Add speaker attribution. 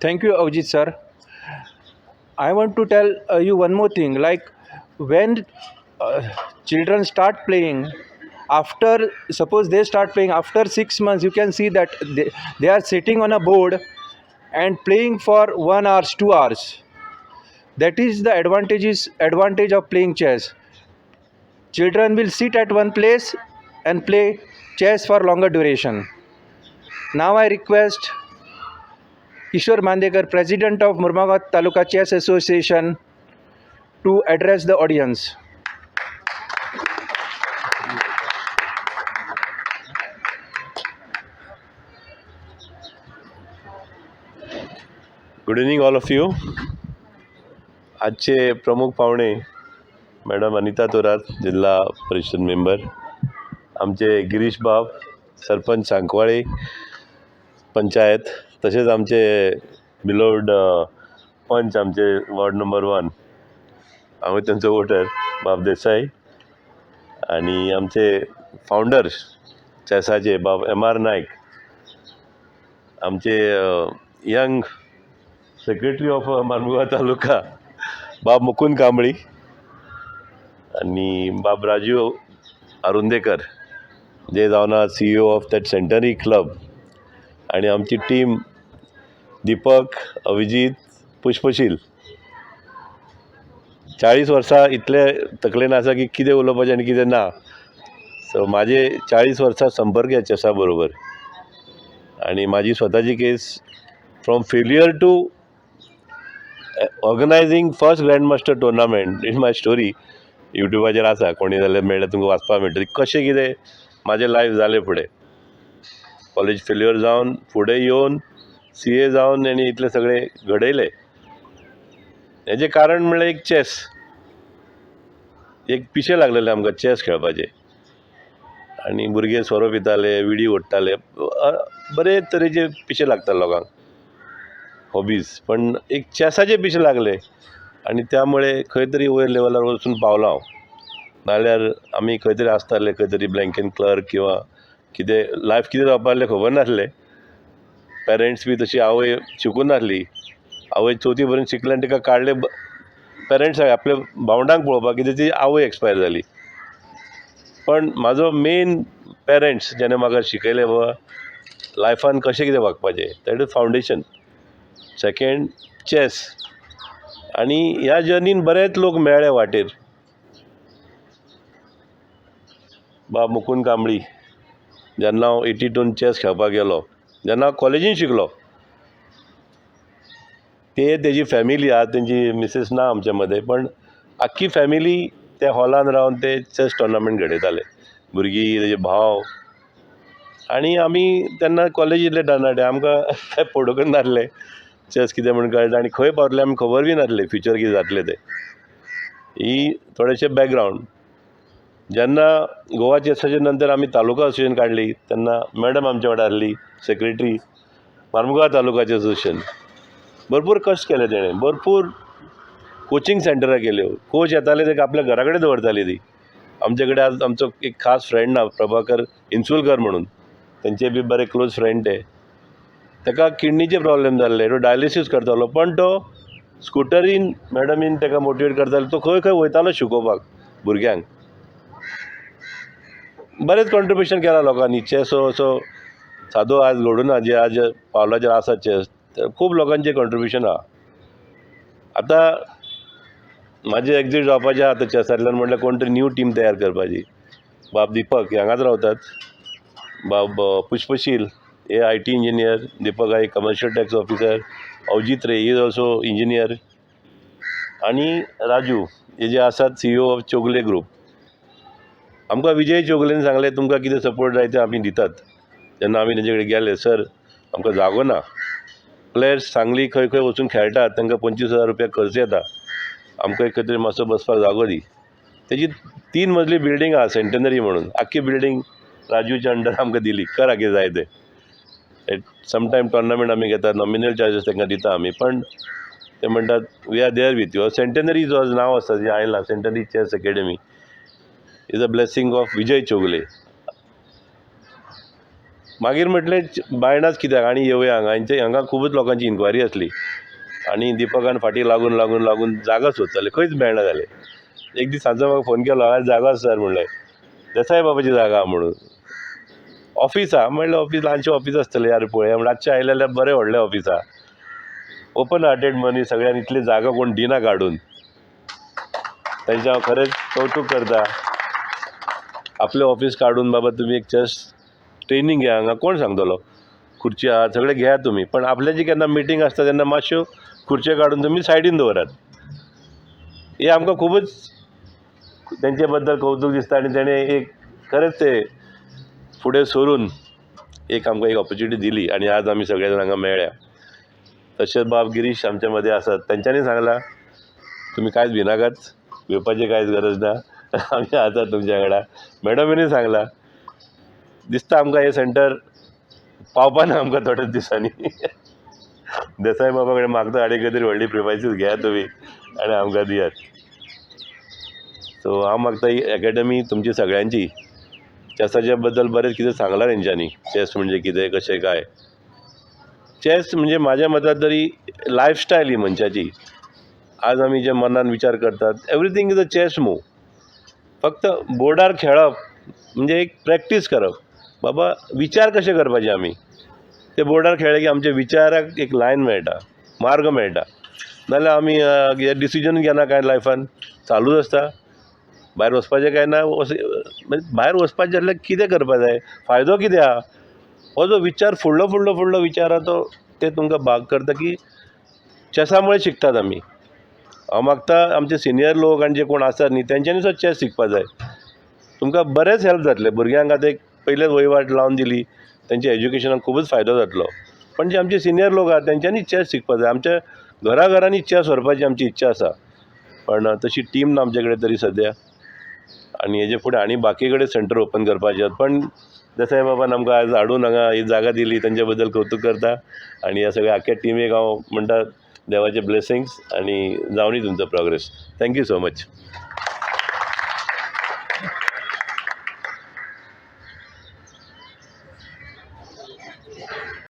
Speaker 1: Thank you, Avjit sir. I want to tell you one more thing. Like when uh, children start playing, after suppose they start playing after 6 months, you can see that they are sitting on a board and playing for 1 hours, 2 hours. That is the advantage of playing chess. Children will sit at one place and play chess for longer duration. Now I request Kishore Mandekar, President of Murmagaon Taluka Chess Association, to address the audience.
Speaker 2: Good evening all of you. आजचे प्रमुख पाहुणे madam Anita Thorat, जिल्हा परिषद member, आमचे गिरीश बाब, सरपंच सांकवाळे पंचायत, तसेच आमचे बिलोव्ड पंच, आमचे वॉर्ड नंबर 1, आम्ही त्यांचं वोटर बाब देसाई, आणि आमचे फाउंडर चॅसाचे बाब MR नाईक, आमचे यंग सेक्रेटरी ऑफ मानगाव तालुका बाब मुकुंद कांबळी, आणि बाब राजीव अरुंदेकर, जे जावन CEO of that centenary club, आणि आमची टीम दीपक, अभिजीत, पुष्पशील. 40 वर्सां इतले तकलेन आसा की कितें उलोवपाचें आनी कितें ना. सो म्हाजे 40 वर्सां संपर्क ह्या चॅसा बरोबर, आणि माझी स्वताची case from failure to organizing first grand master tournament in my story युट्यूबाचेर आसा. कोणी जाल्यार मेळ्ळें तुमकां वाचपाक मेळटली कशें कितें म्हाजें लायफ जालें फुडें. कॉलेज फेल्युअर जावन फुडें येवन CA जावन आनी इतलें सगळें घडयलें. हेजें कारण म्हणल्यार एक चॅस. एक पिशें लागलेलें आमकां चॅस खेळपाचें, आनी भुरगे सोरो पिताले, विडी ओडटाले, बरे तरेचे पिशें लागताले लोकांक, हॉबीज. पण एक चॅसाचे पिशें लागले, आनी त्यामुळे खंय तरी वयर लेवलार वचून पावलो हांव. नाल्यार आमी खंय तरी आसताले, खंय तरी ब्लँकेन क्लर्क किंवा कितें लायफ कितें जावपा आसलें खबर नासलें. पेरंट्स बी तशी आवय शिकून नासली. आवय 4थी पर्यंत शिकली आनी तिका काडले पेरंट्स आपल्या भावंडांक पळोवपाक, कितें ती आवय एक्सपायर जाली. पण म्हाजो मेन पेरंट्स जेणे म्हाका शिकयलें बाबा लायफान कशें कितें वागपाचें, that is foundation. Second chess. आनी ह्या जर्नीन बरेच लोक मेळ्ळे वाटेर. बाब मुकुंद कांबळी, जेन्ना हांव 82 चॅस खेळपाक गेलो, जेन्ना हांव कॉलेजीन शिकलो, तेजी फॅमिली आहा, तेंची मिसेस ना आमचे मदें, पण आख्खी फॅमिली त्या हॉलान रावन ते चॅस टुर्नामेंट घडयताले. भुरगीं, तेजे भाव, आनी आमी तेन्ना कॉलेजींतले तरणाटे, आमकां काय पडोवंकच नासलें चॅस कितें म्हूण कळटा, आनी खंय पावतलें आमकां खबर बी नासलें फ्युचर कितें जातलें तें. ही थोडेशें बॅकग्रावंड. जेन्ना गोवा चॅसाचे नंतर आमी तालुका असोसिएशन काडली, तेन्ना मॅडम आमचे वांगडा आसली, सेक्रेटरी मार्मुगांव तालुकाचें असोसिएशन. भरपूर कश्ट केले तेणें, भरपूर कोचिंग सेंटरां केल्यो. कोच येताले ते आपल्या घरा कडेन दवरताली ती. आमचे कडेन आज आमचो एक खास फ्रेंड ना, प्रभाकर इंसुलकर म्हणून, तेंचे बी बरे क्लोज फ्रेंड ते. ताका किडनीचे प्रॉब्लेम जाल्ले, तो डायलिसीस करतालो, पण तो स्कुटरीन मॅडमीन ताका मोटिवेट करतालो. तो खंय खंय वयतालो शिकोवपाक भुरग्यांक. बरेंच कॉन्ट्रिब्युशन केलां लोकांनी. चॅस असो सादो आज घडूना, जे आज पावलाचेर आसा चॅस. खूब लोकांचें कॉन्ट्रिब्युशन आहा. आतां म्हाजें एग्जीट जावपाचें आहा चॅसांतल्यान, म्हटल्यार कोण तरी न्यू टीम तयार करपाची. बाब दीपक हांगाच रावतात, बाब पुष्पशील हे IT engineer, Deepak I commercial tax officer, Avjeet ray is also engineer, आनी राजू हे जे आसात CEO ऑफ चोगले ग्रूप. आमकां विजय चोगलेन सांगलें तुमकां कितें सपोर्ट जाय तें आमी दितात. जेन्ना आमी तेंचे कडेन गेले, सर आमकां जागो ना, प्लेयर्स सांगली खंय खंय वचून खेळटात, तांकां 25,000 रुपया खर्च येता, आमकां खंय तरी मातसो बसपाक जागो दी. तेजी 3 मजली बिल्डींग आहा सेंटनरी म्हणून, आख्खी बिल्डींग राजूच्या अंडर आमकां दिली. करा कितें जाय तें. समटायम टुर्नामेंट आमी घेतात, नॉमिनल चार्जीस तांकां दिता आमी, पण ते म्हणटात we are there with you. Centenary जो नांव आसा जें आयलां, centenary chess academy, is a blessing of Vijay Chogle. मागीर म्हटलें बायणाच कित्याक आनी येवया हांगा खूबच लोकांची इन्क्वायरी आसली आनी दिपकान फाटीं लागून लागून लागून जागा सोदताले खंयच मेळना जालें. एक दीस सांजो म्हाका फोन केलो, आज जागो आसा सर म्हणलें. देसाय बाबाची जागा आहा म्हणून. ऑफिस आहा म्हणलें, ऑफिस ल्हानशें ऑफिस आसतलें यार, पळया म्हणलें रातचें आयलें जाल्यार बरें व्हडलें ऑफिस आहा. ओपन हार्टेड मनी, सगळ्यांनी इतली जागा कोण दिना काडून. तांचें हांव खरेंच कौतूक करता. आपलें ऑफिस काडून बाबा तुमी एक चॅस ट्रेनींग घ्या. हांगा कोण सांगतलो खुर्ची आहा सगळें घेया तुमी, पण आपल्याची केन्ना मिटींग आसता तेन्ना मातश्यो खुर्च्यो काडून तुमी सायडीन दवरात. हे आमकां खूबच तेंचे बद्दल कौतूक दिसता आनी तेणें एक खरेंच ते फुडें सरून एक आमकां एक ऑपॉर्च्युनिटी दिली आनी आज आमी सगळे जाण हांगा मेळ्ळ्या. तशेंच बाब गिरीश आमचे मदें आसात, तेंच्यांनी सांगलां तुमी कांयच भिनाकात, भिवपाची कांयच गरज ना, आमी आसात तुमच्या वांगडा. मॅडमीनूय सांगलां. दिसता आमकां हें सेंटर पावपाना आमकां थोड्याच दिसांनी. देसाय बाबा कडेन मागता आनी खंय तरी व्हडली प्रिमायसीस घेयात तुमी आनी आमकां दियात. सो हांव मागता ही एकेडमी तुमची सगळ्यांची. चॅसाच्या बद्दल बरें कितें सांगलां तेंच्यांनी, चॅस म्हणजे कितें कशें काय. चॅस म्हणजे म्हाज्या मतान तरी लायफस्टायल ही मनशाची. आज आमी जे मनान विचार करतात everything is a chess move. फक्त बोर्डार खेळप म्हणजे एक प्रॅक्टीस करप. बाबा विचार कशे करपाचे आमी, ते बोर्डार खेळ्ळे की आमच्या विचाराक एक लायन मेळटा, मार्ग मेळटा. नाजाल्यार आमी हे डिसिजन घेना कांय लायफान, चालूच आसता. भायर वचपाचें कांय ना, म्हणजे भायर वचपाचें जाल्यार कितें करपा जाय, फायदो कितें आहा, हो जो विचार फुडलो फुडलो फुडलो विचार आहा तो ते तुमकां भाग करता की चॅसा मुळे शिकतात आमी. हांव मागता आमचे सिनियर लोक आनी जे कोण आसात न्ही तेंच्यांनी सुद्दां चॅस शिकपा जाय. तुमकां बरेंच हेल्प जातलें. भुरग्यांक आतां एक पयलेच वयवाट लावन दिली तेंच्या एज्युकेशनाक खूबच फायदो जातलो. पण जे आमचे सिनियर लोक आहात तेंच्यांनी चॅस शिकपा जाय. आमच्या घराघरांनी चॅस व्हरपाची आमची इच्छा आसा, पण तशी टीम ना आमचे कडेन तरी सद्या. आनी हेजे फुडें आनी बाकी कडेन सेंटर ओपन करपाचे आहात. पण देसाय बाबान आमकां आज हाडून हांगा ही जागा दिली तेंच्या बद्दल कौतूक करता. आनी ह्या सगळ्या आख्या टिमीक हांव म्हणटा देवाचे ब्लेसिंग्स आनी जावनी तुमचो प्रोग्रेस. Thank you so much.